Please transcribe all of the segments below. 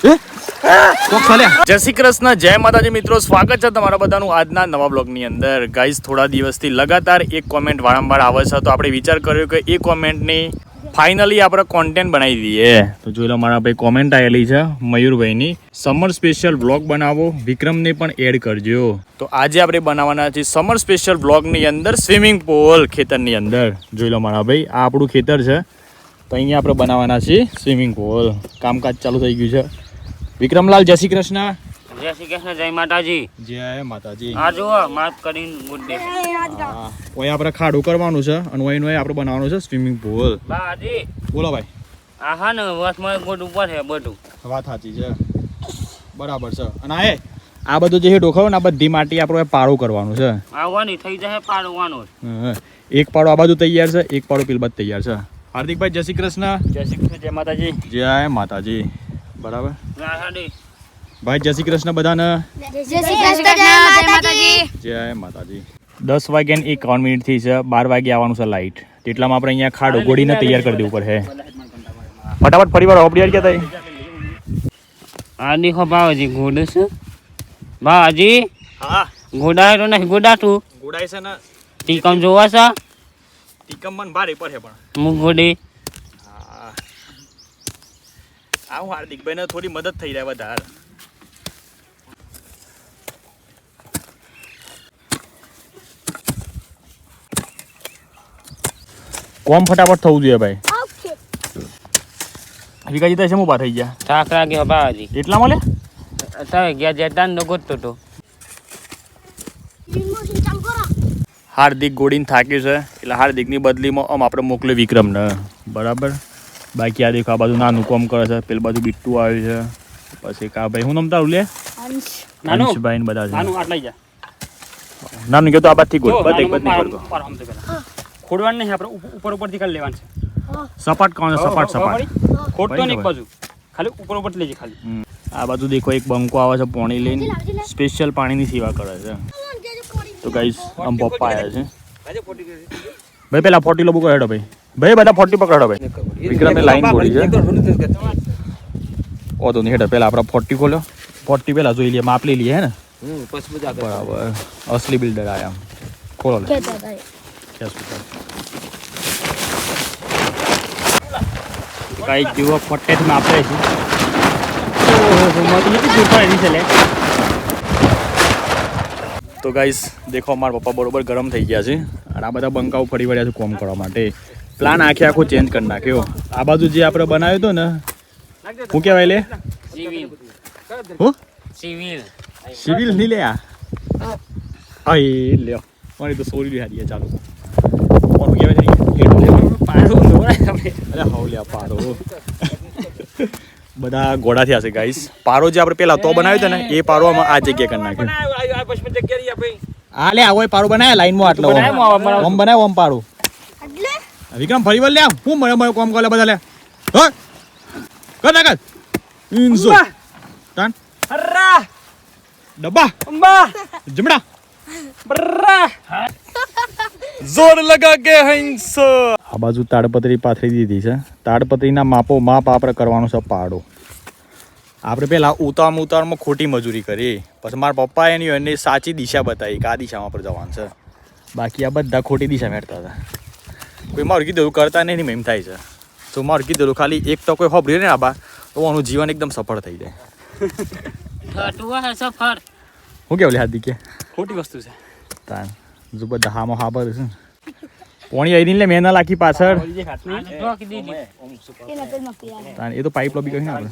જય શ્રી કૃષ્ણ, જય માતાજી મિત્રો, સ્વાગત છે તમારા બધાનું આજના નવા બ્લોગની અંદર. ગાઈઝ, થોડા દિવસથી લગાતાર એક કોમેન્ટ વારંવાર આવે છે, તો આપણે વિચાર કર્યો કે એ કોમેન્ટની ફાઇનલી આપણે કોન્ટેન્ટ બનાવી દઈએ. તો જોઈ લો, મારા ભાઈ કોમેન્ટ આવેલી છે મયુરભાઈની, સમર સ્પેશિયલ બ્લોગ બનાવો, વિક્રમને પણ એડ કરજો. તો આજે આપણે બનાવવાના છીએ સમર સ્પેશિયલ બ્લોગની અંદર સ્વિમિંગ પુલ ખેતરની અંદર. જોઈ લો મારા ભાઈ, આ આપણું ખેતર છે, તો અહીંયા આપણે બનાવવાના છીએ સ્વિમિંગ પુલ. કામકાજ ચાલુ થઈ ગયું છે. વિક્રમલાલ, જય શ્રી કૃષ્ણ. જય શ્રી કૃષ્ણ, જય માતાજી. જય માતાજી. આ જુઓ માફ કરીને ગુડ ડે. ઓય આપણે ખાડું કરવાનું છે અને ઓયનો આપણે બનાવવાનું છે સ્વિમિંગ પુલ. બાજી બોલો ભાઈ. આ હા ને વાસમાં ગુડ ઉપર છે બધું. વાત સાચી છે, બરાબર છે. અને આ બધું જે ડોખાવ ને આ બધી માટી આપણે પાડું કરવાનું છે. આવવાની થઈ જશે પાડવાનું. એક પાડો આ બાજુ તૈયાર છે, એક પાડો પેલ બાજુ તૈયાર છે. હાર્દિકભાઈ, જય શ્રી કૃષ્ણ. જય શ્રી કૃષ્ણ, જય માતાજી. જય માતાજી. બરાબર રાહાડી ભાઈ, જય શ્રી કૃષ્ણ બધાને. જય શ્રી કૃષ્ણ, જય માતાજી. જય માતાજી. 10 વાગ્યા ને 51 મિનિટથી છે, 12 વાગે આવવાનું છે લાઇટ. તેટલામાં આપણે અહીંયા ખાડો ગોળીને તૈયાર કરી દેવું પડે. ફટાફટ ફરીવાર હોપડી આવી ગયા હતા. આ દેખો બાવાજી ઘોડે છે. બાવાજી હા, ઘોડાય તો નહીં ઘોડાતું. ગોડાઈ છે ને ટીકમ જોવા છે. ટીકમ મન ભારે પડે પણ હું ઘોડે આવું હાર્દિકભાઈ ને થોડી મદદ થઈ જાય વધારે. કોમ ફટાફટ થવું જોઈએ ભાઈ. વિકાજી તો છે ઉભા થઈ ગયા. થાક લાગ્યો બાવાજી. એટલા મળે તમે ગયા જતા ને ગોતતો તો. હાર્દિક ગોળીને થાક્યું છે, એટલે હાર્દિકની બદલીમાં આમ આપણે મોકલ્યો વિક્રમને. બરાબર. બાકી આ દેખો આ બાજુ નાનું કોમ કરે છે, પેલી બાજુ બિટ્ટુ આવ્યું છે, પછી કા ભાઈ હું નામ તારું લે અંશભાઈ ને બધા છે. નાનું કહેતો આ બાજથી ગોળ બધ એક બાજુ નહીં કરતો. ખોડવાનું નહીં, આપણે ઉપર ઉપરથી ખાલી લેવાનું છે. સપાટ કોણ છે? સપાટ સપાટ ખોડતો નહીં એક બાજુ, ખાલી ઉપર ઉપર લેજે ખાલી. આ બાજુ દેખો એક બંકો આવે છે પાણી લઈને, સ્પેશિયલ પાણીની સેવા કરે છે. તો ગાઈસ આમ પપ્પા આવ્યા છે ભાઈ. પેલા 40 લોકો હેડો ભાઈ. ભાઈ બધા 40 પકડો ભાઈ. વિક્રમે લાઈન બોલી છે. ઓ તો નહીં હેડો, પેલા આપણે 40 ખોલ્યો. 40 પેલા જોઈ લઈએ, માપ લઈ લઈએ હે ને. બરાબર, અસલી બિલ્ડર આયા. ખોલો લે. ગાઈસ જુઓ, 40 માં આપણે છે. તો ગાઈસ દેખો, અમારા પપ્પા બરોબર ગરમ થઈ ગયા છે અને આ બધા બંકાઓ ફરી વળ્યા છે કોમ કરવા માટે. પ્લાન આખો ચેન્જ કરી નાખ્યો. આ બાજુ જે આપણે બનાવ્યો હતો ને, શું કહેવાય લે? હું સિવિલ નહીં લે. આ લ્યો મારી તો સોરી હારી ચાલુ. કોણ કહેવાય છે? અરે હવ લે પારો. બધા ગોળાથી હશે ગાઈસ. પારો જે આપણે પેલા તો બનાવ્યો હતો ને, એ પારો આ જગ્યાએ કરી નાખ્યો. હા લે, આવો પારો બનાવ્યા લાઈનમાં. આટલો ઓમ બનાવ્યો ઓમ પારો. વિક્રમ ફરી વાર લે. હું મને કોમ કરે બધા લે. કર નાખ ઇન્સો તાન હર્રા ડબ્બા અંબા જમડા બર્રા જોર લગા કે હંસ. આ બાજુ તાડપત્રી પાથરી દીધી છે. તાડપત્રીના માપ આપણે કરવાનો છે પાડો. આપણે પેલા ઉતારમાં ખોટી મજૂરી કરી, પછી મારા પપ્પા એની સાચી દિશા બતાવી કે આ દિશામાં પર જવાનું છે. બાકી આ બધા ખોટી દિશા મેળતા હતા. કોઈ મારું કીધેલું કરતા નહીં એમ થાય છે. તો મારું કીધેલું ખાલી એક તો કોઈ હોબરી ને આબા, તો એનું જીવન એકદમ સફળ થઈ જાય. સફળ હું કેવું હાથી કે ખોટી વસ્તુ છે. તાન જો બધા હામાં હા બર છે. પોણી આવી લે મેના લાખી પાછળ. એ તો પાઇપ લોબી કહી આપણે.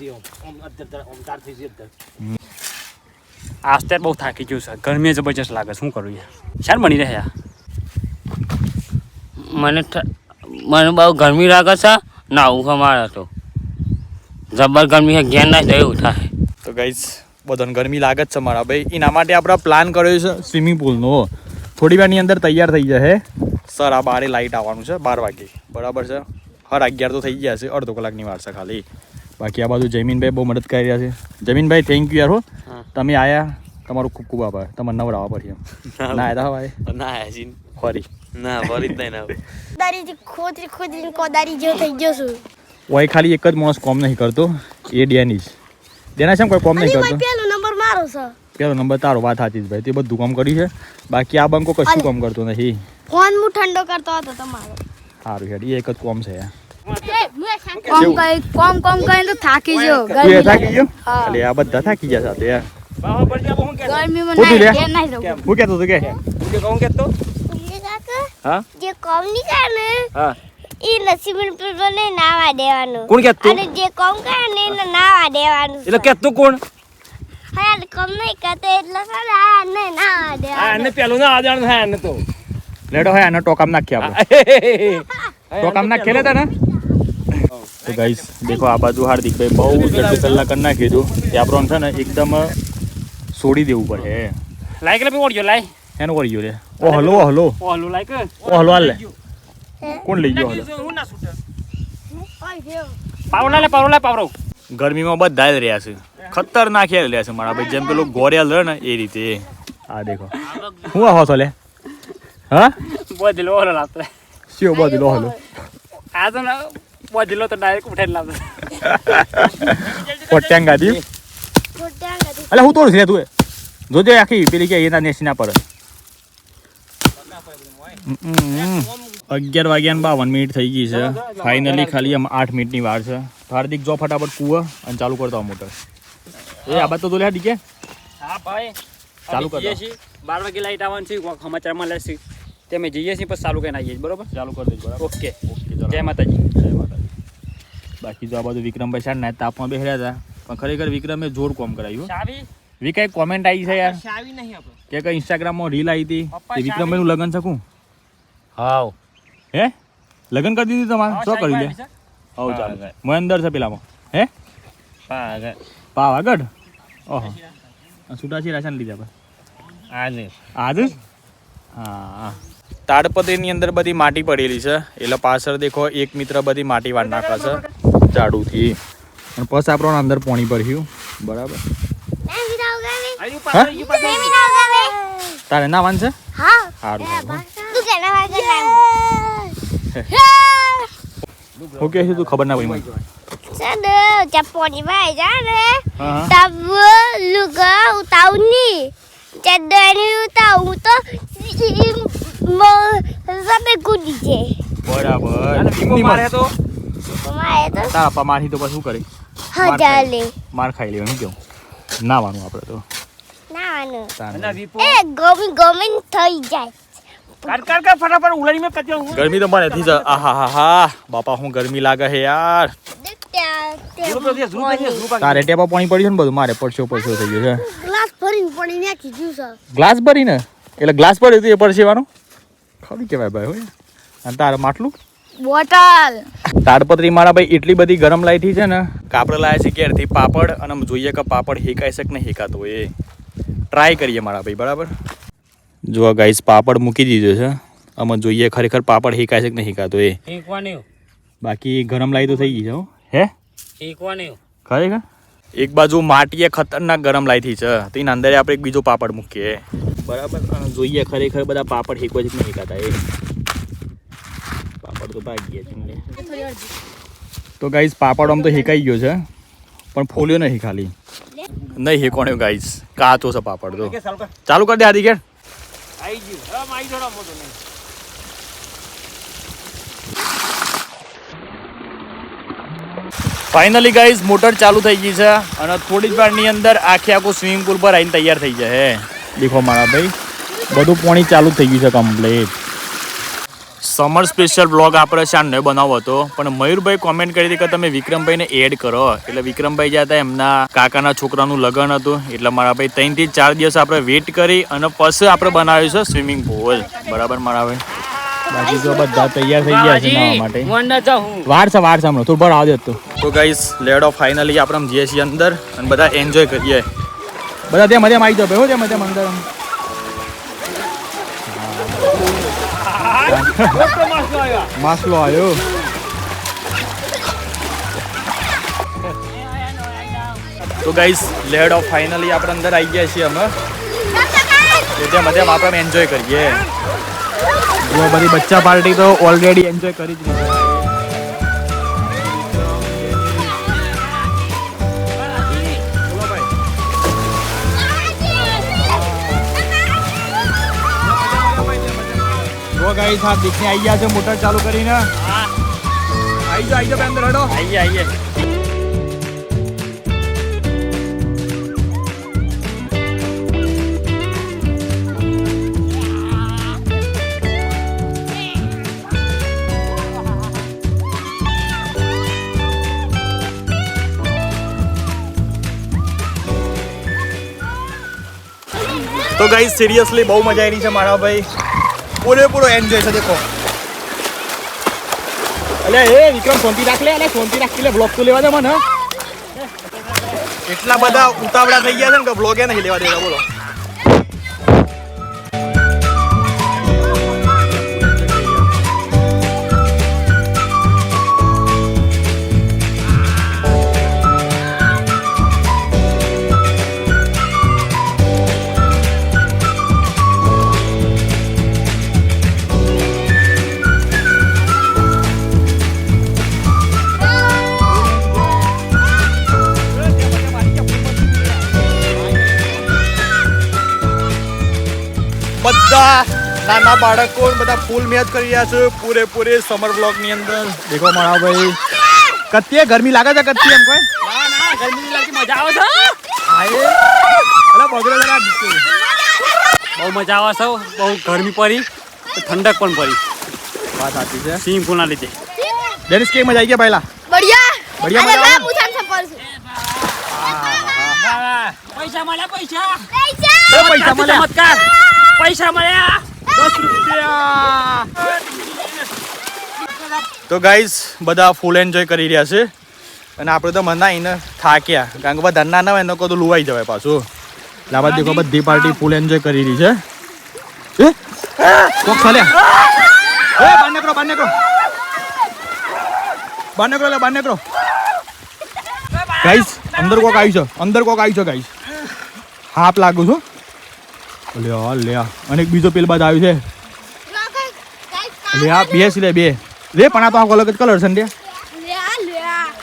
આસ્તે બહુ થાકી ગયું છે, ગરમી જબરજસ્ત લાગે. શું કરું યાર? શાર બની રહ્યા. મને બહુ ગરમી લાગે છે. ના હું અમારે તો જબર ગરમી છે, ઘેર ના જવું થાય. તો ગાઈસ બધાને ગરમી લાગે જ છે મારા ભાઈ. એના માટે આપણે પ્લાન કર્યો છે સ્વિમિંગ પુલનો. થોડી વારની અંદર તૈયાર થઈ જશે સર. આ બારે લાઇટ આવવાનું છે 12 વાગે. બરાબર છે. 11:30 તો થઈ ગયા છે, અડધો કલાકની વાર છે ખાલી. બાકી આ બાજુ જમીનભાઈ બહુ મદદ કરી રહ્યા છે. જમીનભાઈ થેન્ક યુ યાર. હો તમે આયા, તમારો ખૂબ ખૂબ આભાર. તમારે નવડાવવા પડશે એમ. ના આવ્યા ભાઈ? ના આવ્યા જી. ફરી ના ફરી જ નહીં ના. દારીથી ખોદરી કોદારી જેવો થઈ ગયો છું. ઓય ખાલી એક જ માણસ કોમ નહીં કરતો, એ ડેનિશ. દેના છે કોઈ કોમ નહીં કરતો પેલો નંબર મારો છે. પેલો નંબર તારો, વાત સાચી છે ભાઈ, તે બધું કામ કર્યું છે. બાકી આ બંકો કશું કામ કરતો નથી. ફોન હું ઠંડો કરતો હતો તમારો. સારું હેડ, એ એક જ કોમ છે યાર. કોમ કરીને તો થાકી ગયો. તું એ થાકી ગયો? હા. એટલે આ બધા થાકી ગયા સાથે યાર. ગરમીમાં શું થયું લે? ઘેર નહીં જવું. હું કહેતો તું કે હા જે કોમ ની કરે ને હા એ નસીબન પેલો નાવા દેવાનું. કોણ કહેતું? અને જે કોમ કરે ને એને નાવા દેવાનું. એટલે કહેતું કોણ? હા કોમ નહીં કરતો એટલે સાલા આને નાવા દેવાનું. પેલું ના આદરણ થાય ને તો લેડો હોય આને ટોકામ નાખીએ આપણે. ટોકામ નાખીએ લેતા ને. તો ગાઈસ દેખો આ બાજુ હાર્દિકભાઈ બહુ ગડબડ કલાક કરી નાખી હતું. તે આપણને છે ને એકદમ છોડી દેવું પડે. લાઈક લે ઓડિયો લાઈ એનું કરી ગયો લે. ઓ હલો હલો ઓલું લાઈક ઓ હલો હાલ લે. કોણ લઈ ગયો હલો? હું ના છૂટે પાવડા લે પાવરો ગરમીમાં બધા જ રહ્યા છે. ખતરનાક યાર રહ્યા છે મારા ભાઈ, જેમ પેલું ગોરિયાલ રહે ને એ રીતે. આ દેખો હું આવો છો લે. હા બોધીલો ઓલો લાવતો શિવ બાજુ લો હલો. આ તો ના બોધીલો તો ડાયરેક્ટ ઉઠાઈ લાવતો પોટ્યાંગ ગાડી. અલે હું તોડું છે તું એ જોજે આખી પેલી કે એના નેસી ના પર. 11 વાગ્યા 52 થઈ ગઈ છે. ફાઇનલી ખાલી આમ 8 મિનિટની વાર છે. હાર્દિક જો ફટાફટ કૂવો અને ચાલુ કરતો મોટર. એ આ બાદ તો લે હાર્દિક કે હા ભાઈ ચાલુ કર દો. 12 વાગે લાઈટ આવવાની છે સમાચારમાં લેસી તમે જઈએ છીએ પછી ચાલુ કરીને આવીએ બરોબર ચાલુ કરી દેજો બરાબર. ઓકે ઓકે જય માતાજી જય માતાજી. બાકી જો આ બધું વિક્રમભાઈ સાહેબ ના તાપમાં બેહ્યા હતા, પણ ખરેખર વિક્રમે જોર કોમ કરાયું. ચાવી વિકાઈ કોમેન્ટ આવી છે યાર ચાવી નહીં આપણે કે કઈ ઇન્સ્ટાગ્રામમાં રીલ આવી હતી પપ્પા કે વિક્રમભાઈ નું લગ્ન શકું હાવ હે લગ્ન કરી દીધું તમારે શું કર્યું લે? હવ ચાલો મેં અંદર છે પેલામાં હે પાવાગઢ. ઓહો છૂટાછી રાશન લીધા ભાઈ આજે હા. તાડપત્રીની અંદર બધી માટી પડેલી છે એટલે પાછળ દેખો એક મિત્ર બધી માટી વાળ નાખે છે ઝાડુથી. અને પછી આપણને અંદર પોણી ભર્યું બરાબર. તારે નાવાનું છે? સારું ઓકે છે તું ખબર ના પડી મને. ચપ્પોની ભાઈ જાને હા તબ લુગા ઉતાવની ચડવાની ઉતાવું તો સબે કૂદી છે. બરાબર મારે તો મારે તો તારા પપ્પા મારથી તો પછી શું કરે? હજાલે માર ખાઈ લેવાનું કેવું નાવાનું આપણે તો નાવાનું તારે. એ ગમી થઈ જાય. કર ફટાફટ ઉલાડી મે કચો ગરમી તો મને થી જ આહા હા હા બાપા હું ગરમી લાગે છે યાર. તારે ટેપા પાણી પડ્યું ને બધું મારે પડશો થઈ ગયો છે. ગ્લાસ ભરીને પાણી નાખી દીધું છે. ગ્લાસ ભરીને એટલે ગ્લાસ પડ્યું હતું એ પડશેવાનું ખરી કહેવાય ભાઈ હોય. અને તારે માટલું બોટલ તાડપત્રી મારા ભાઈ એટલી બધી ગરમ લાઈથી છે ને કાપડ લાયા છે ઘેરથી પાપડ અને આમ જોઈએ કે પાપડ હેકાઈ શકે ને હેકાતો એ ટ્રાય કરીએ મારા ભાઈ બરાબર. જો ગાઈસ પાપડ મૂકી દીધો છે આમાં જોઈએ ખરેખર પાપડ હેકાઈ શકે ને હેકાતો એ. ઈકવાની બાકી ગરમ લાઈ તો થઈ ગઈ છે હો. હે ઈકવાની ખરેખર એક બાજુ માટીએ ખતરનાક ગરમ લાઈથી છે તો એના અંદર આપણે એક બીજો પાપડ મૂકીએ બરાબર. અને જોઈએ ખરેખર બધા પાપડ હેકવા છે કે નહીં હેકાતા એ. પાપડ તો ભાગી ગયા છે. તો ગાઈસ પાપડ આમ તો હેકાઈ ગયો છે પણ ફોલ્યો નહીં ખાલી નહીં હેકોણ્યો ગાઈસ કાચો છે પાપડ તો. ચાલુ કરી દે આદિ કે આઈ ગયું હવે માઈ થોડો મોટો નહીં ફાઇનલી ગાઈસ મોટર ચાલુ થઈ ગઈ છે અને થોડી જ વારની અંદર આખું સ્વિમિંગ પુલ પર આવીને તૈયાર થઈ જાય. દેખો મારા ભાઈ બધું પાણી ચાલુ થઈ ગયું છે કમ્પ્લીટ. સમર સ્પેશિયલ બ્લોગ આપણે શાનને બનાવો હતો પણ મયુરભાઈ કોમેન્ટ કરી હતી કે તમે વિક્રમભાઈને એડ કરો એટલે વિક્રમભાઈ જ્યાં હતા એમના કાકાના છોકરાનું લગ્ન હતું એટલે મારા ભાઈ 3 થી 4 દિવસ આપણે વેઇટ કરી અને પછી આપણે બનાવ્યું છે સ્વિમિંગ પુલ બરાબર મારા ભાઈ. બાકી તો બધા તૈયાર થઈ ગયા છે નાવા માટે. વાર છે હમણાં થોડું ભર આવજો તો ગાઈસ લેડો ફાઇનલી આપણે જઈએ છીએ અંદર અને બધા એન્જોય કરીએ. બધા ત્યાં મજામાં આવી જાવ ભાઈ હો ત્યાં મજામાં અંદર માસલો આવ્યો. તો ગાઈસ લેડો ફાઇનલી આપણે અંદર આવી ગયા છીએ અમે તો ત્યાં મજામાં આપણે એન્જોય કરીએ. જો બધી બચ્ચા પાર્ટી તો ઓલરેડી એન્જોય કરી જ લીધી. ગાઈસ આ દીકને આવી ગયા છે મોટર ચાલુ કરીને. આવી જાઓ ભાઈ અંદર હડો. આઈએ તો ગાઈસ સિરિયસલી બહુ મજા આવી છે મારા ભાઈ. પૂરેપૂરો એન્જોય છે દેખો. અલે એ વિક્રમ શાંતિ રાખ લે. અલે શાંતિ રાખ લે. બ્લોગ તો લેવા દે મને. એટલા બધા ઉતાવળા થઈ ગયા છે ને કે બ્લોગ એ નહીં લેવા દેતા. બોલો. બધા નાના બાળકો બધા ફૂલ મેચ કરી રહ્યા છે પૂરેપૂરી સમર બ્લોક ની અંદર. દેખો મારા ભાઈ કત્તી ગરમી લાગે છે. કત્તી એમ કોઈ ના ગરમી લાગી મજા આવે છે. અલા બગડે જરા બહુ મજા આવે છે. બહુ ગરમી પડી ઠંડક પણ પડી. વાત સાચી છે. સ્વિમિંગ પૂલ ના લીધે ડેનિસ કેમ મજા આવી ગયા પહેલા? बढ़िया बढ़िया अरे मजा मैं आया? पूछा चप्पल से પૈસા મળ્યા પૈસા પૈસા મળ્યા. ચમત્કાર પૈસા મળ્યા 10 રૂપિયા. તો ગાઈસ બધા ફૂલ એન્જોય કરી રહ્યા છે અને આપણે તો મનાઈને થાક્યા કારણ કે બધા નાના હોય ને તો લુવાઈ જવાય પાછું. લાવા દેખો બધી પાર્ટી ફૂલ એન્જોય કરી રહી છે. એ કોક ચાલ્યા. એ બહાર નીકળો બહાર નીકળો બહાર નીકળો લે બહાર નીકળો. ગાઈસ અંદર કોક આવી છે. અંદર કોક આવી છે ગાઈસ. હાપ લાગુ છું. લ્યા લ્યા અને એક બીજો પેલ બાદ આવ્યું છે. લે આ બે સિલે બે લે પણ આ તો અલગ જ કલર છે ને લે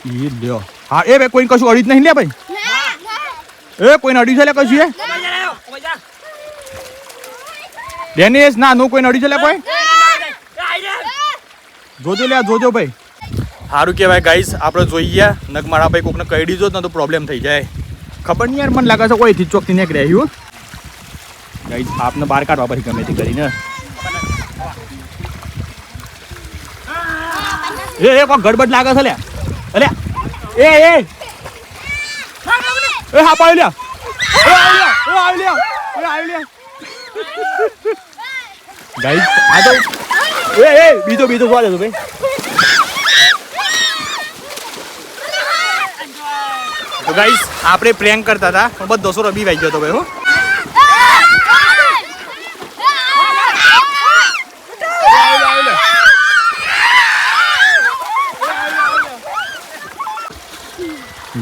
ઈ લ્યો. હા એ ભાઈ કોઈ કશું અડી જ નહીં લે ભાઈ. એ કોઈને અડી છે લે કશું એ ડેનિસ ના નો કોઈને અડી છે લે કોઈ. જોજો લે જોજો ભાઈ. સારું કહેવાય ગાઈસ આપણે જોઈએ નક મારા ભાઈ કોકને કહી દીધો ને તો પ્રોબ્લેમ થઈ જાય. ખબર નહીં યાર મને લાગે છે કોઈ થી ચોકથી ને રહ્યું ગાઈસ આપને બહાર કાઢવા પછી ગમે તે કરીને. એ કોક ગડબડ લાગે છે લે. અલે એ હા પાડી લ્યા. આવી લ્યા ગાઈસ આ તો બીજો જોવા દેજો ભાઈ. તો ગાઈસ આપણે પ્રેન્ક કરતા હતા પણ બધો દોસો રબી વાઈ ગયો હતો ભાઈ. હો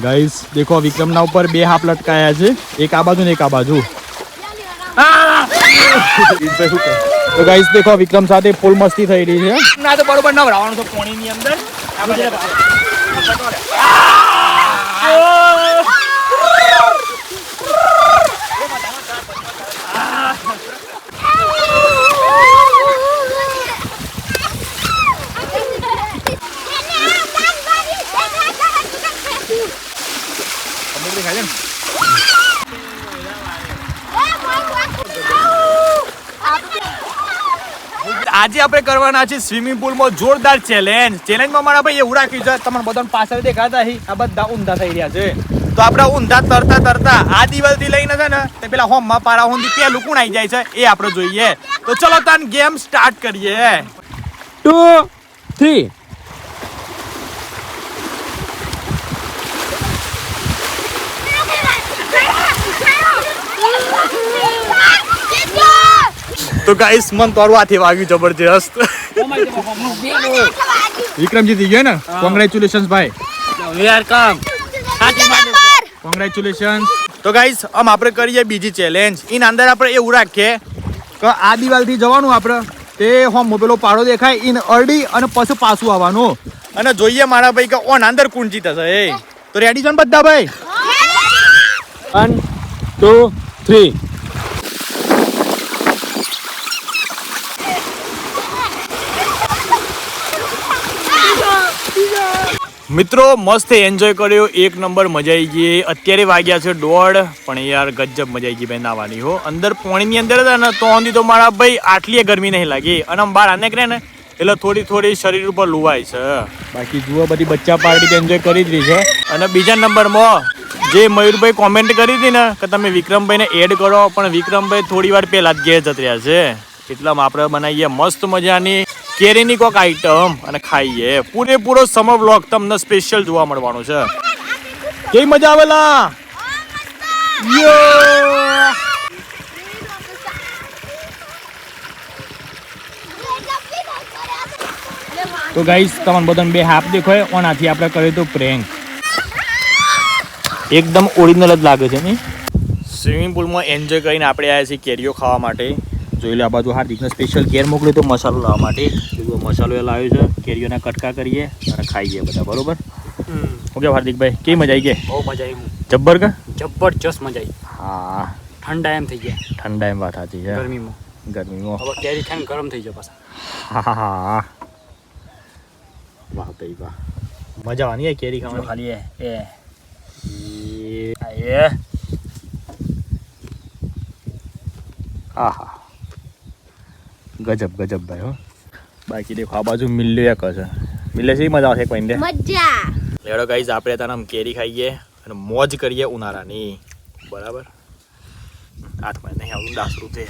ગાઈસ દેખો વિક્રમના ઉપર બે હાફ લટકાયા છે. એક આ બાજુ ને એક આ બાજુ. તો ગાઈસ દેખો વિક્રમ સાથે ફૂલ મસ્તી થઈ રહી છે. ના તો બરોબર ન ભરાવાનું તો પાણીની અંદર. આજે આપણે કરવાના છે સ્વિમિંગ પુલમાં જોરદાર ચેલેન્જમાં મારા ભાઈ એવું રાખ્યું છે તમને બધાને પાછળ દેખાતા આ બધા ઊંધા થઈ રહ્યા છે. તો આપણે ઊંધા તરતા આ દિવાલથી લઈને છે ને તે પેલા હોમમાં પારા ઊંધી પેલું કોણ આવી જાય છે એ આપણે જોઈએ. તો ચલો તાન ગેમ સ્ટાર્ટ કરીએ. 2 3 તો ગાઈસ મન તો આથી વાગ્યું જબરજસ્ત. વિક્રમ જીતી ગયો ને. કોંગ્રેચ્યુલેશન્સ ભાઈ. કોંગ્રેચ્યુલેશન્સ. તો ગાઈસ આપણે કરીએ બીજી ચેલેન્જ. એના અંદર આપણે એવું રાખીએ કે આ દિવાલથી જવાનું આપણે તે હોમ પેલો પાડો દેખાય એને અડી અને પછી પાછું આવવાનું અને જોઈએ મારા ભાઈ કે ઓન અંદર કોણ જીતે છે. એ તો રેડી છો ને બધા ભાઈ? 1 2 3 મિત્રો મસ્ત એન્જોય કર્યો, એક નંબર મજા આવી ગઈ. અત્યારે વાગ્યા છે 1:30, પણ યાર ગજબ મજા આવી ગઈ ભાઈ નાવાની હો. અંદર પાણીની અંદર હતા ને તો સુધી તો મારા ભાઈ આટલી ગરમી નહીં લાગી, અને આમ બહાર નીકળે ને એટલે થોડી શરીર ઉપર લુવાય છે. બાકી જુઓ બધી બચ્ચા પાર્ટી એન્જોય કરી જ રહી છે. અને બીજા નંબરમાં જે મયુરભાઈ કોમેન્ટ કરી હતી ને કે તમે વિક્રમભાઈને એડ કરો, પણ વિક્રમભાઈ થોડી વાર પહેલા જ ઘેર જત રહ્યા છે. એટલામાં આપણે બનાવીએ મસ્ત મજાની કેરીની કોક આઈટમ અને ખાઈએ. પૂરેપૂરો સમર વ્લોગ તમને સ્પેશિયલ જોવા મળવાનો છે. કેવી મજા આવેલા? તો ગાઈસ તમને બધાને બે હાફ દેખાય, ઓનાથી આપણે કર્યું તો પ્રેન્ક. એકદમ ઓરિજિનલ જ લાગે છે ને. સ્વિમિંગ પુલમાં એન્જોય કરીને આપણે આવ્યા છીએ કેરીઓ ખાવા માટે. જોઈ લે આ બાજુ હાર્દિકને સ્પેશિયલ ઘેર મોકલ્યો તો મસાલો લાવવા માટે. મસાલો એ લાવ્યો છે, કેરીઓના કટકા કરીએ અને ખાઈએ બધા, બરોબર? ઓકે હાર્દિકભાઈ, કેવી મજા આવી ગઈ? બહુ મજા આવી. જબ્બર કે જબરજસ્ત મજા આવી. હા, ઠંડા એમ થઈ ગયા. ઠંડા એમ વાત સાચી છે. ગરમીમાં હવે કેરી ખાઈને ગરમ થઈ જાય પાછા. હા, વાહ ભાઈ વાહ, મજા આવવાની કેરી ખાવાની. ખાલી હા હા, ગજબ ભાઈ હો. બાકી દેખો આ બાજુ મિલ્યો એક છે. મિલ્લે છે મજા આવશે કોઈ ને. મજા. લેડો ગાઈઝ આપણે તારા કેરી ખાઈએ અને મોજ કરીએ ઉનાળાની, બરાબર? હાથમાં નહીં આવું દાસરું છે.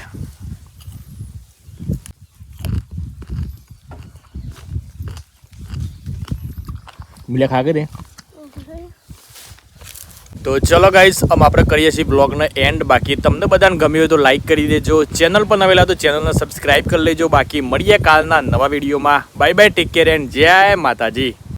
મિલે ખા કે દે. તો ચલો ગાઈસ, આપણે કરીએ છીએ બ્લોગનો એન્ડ. બાકી તમને બધાને ગમ્યું હોય તો લાઈક કરી દેજો. ચેનલ પર નવેલા તો ચેનલને સબસ્ક્રાઈબ કરી લેજો. બાકી મળીએ કાલના નવા વિડીયોમાં. Bye bye, take care and જય માતાજી.